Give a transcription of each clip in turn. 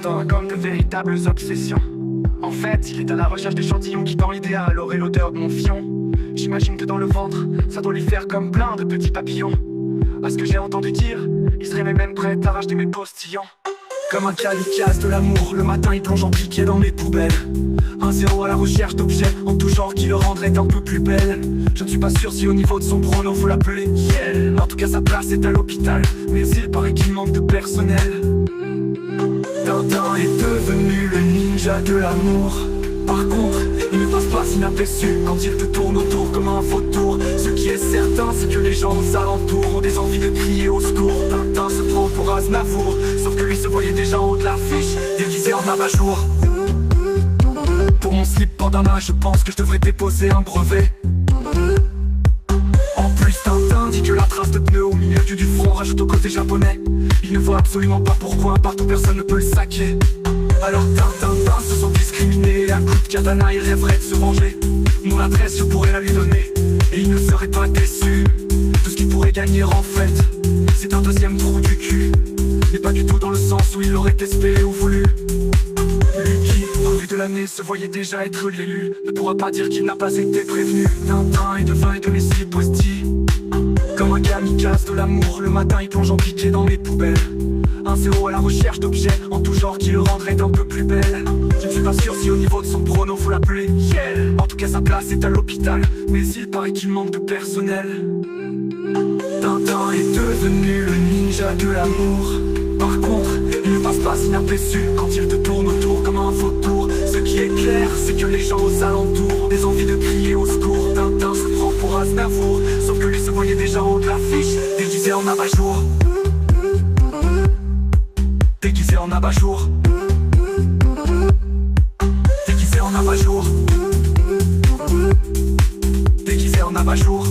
Tintin comme de véritables obsessions. En fait, il est à la recherche d'échantillons qui dans l'idéal auraient l'odeur de mon fion. J'imagine que dans le ventre, ça doit lui faire comme plein de petits papillons. À ce que j'ai entendu dire, il serait même prêt à racheter mes postillons. Comme un kamikaze de l'amour, le matin il plonge en piqué dans mes poubelles. Un zéro à la recherche d'objets en tout genre qui le rendraient un peu plus belle. Je ne suis pas sûr si au niveau de son pronom faut l'appeler Kiel. En tout cas sa place est à l'hôpital, mais il paraît qu'il manque de personnel. Tintin est devenu le ninja de l'amour. Par contre, il ne passe pas inaperçu quand il te tourne autour comme un vautour. Ce qui est certain, c'est que les gens aux alentours ont des envies de crier au secours. Tintin se prend pour Aznavour, sauf que lui se voyait déjà en haut de l'affiche, déguisé en abat-jour. Pour mon slip bandana, je pense que je devrais déposer un brevet. En plus, Tintin dit que la trace de pneu au milieu du front rajoute au côté japonais. Il ne voit absolument pas pourquoi partout personne ne peut le saquer. Alors Tintin se sent discriminé, à coups de katana il rêverait de se venger. Mon adresse je pourrais la lui donner, et il ne serait pas déçu. Tout ce qu'il pourrait gagner en fait, c'est un deuxième trou du cul. Mais pas du tout dans le sens où il l'aurait espéré ou voulu. Lui qui, au début de l'année, se voyait déjà être l'élu, ne pourra pas dire qu'il n'a pas été prévenu. Tintin est devin et de mes postis. Comme un kamikaze de l'amour, le matin il plonge en piqué dans les poubelles. Un zéro à la recherche d'objets en tout genre qui le rendraient un peu plus belle. Je ne suis pas sûr si au niveau de son pronom faut l'appeler Kiel. En tout cas sa place est à l'hôpital, mais il paraît qu'il manque de personnel. Tintin est devenu le ninja de l'amour. Par contre, il ne passe pas inaperçu quand il te tourne autour comme un vautour. Ce qui est clair, c'est que les gens aux alentours ont des envies de crier au secours. Tintin se prend pour Aznavour, sauf que lui se voyait déjà en haut de l'affiche, déguisé en abat-jour. Déguisé en abat-jour. Déguisé en abat-jour. Déguisé en abat-jour.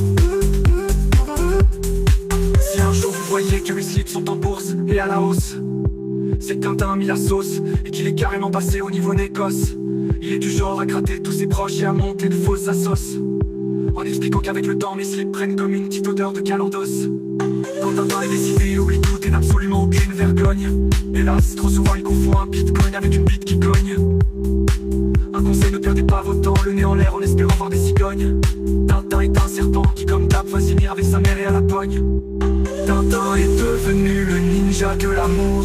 Si un jour vous voyez que les slips sont en bourse et à la hausse, c'est que Tintin a mis la sauce et qu'il est carrément passé au niveau négoce. Il est du genre à gratter tous ses proches et à monter de fausses assos, en expliquant qu'avec le temps mes slips prennent comme une petite odeur de calandos. Quand Tintin est décidé, il oublie tout et n'a absolument aucune vergogne. Hélas, trop souvent il confond un bitcoin avec une bite qui cogne. Un conseil, ne perdez pas votre temps, le nez en l'air en espérant voir des cigognes. Tintin est un serpent qui comme d'hab va s'unir avec sa mère et à la pogne. Tintin est devenu le ninja de l'amour.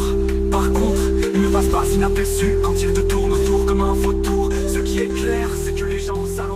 Par contre, il ne passe pas inaperçu quand il te tourne autour comme un vautour. Ce qui est clair, c'est que les gens aux alentours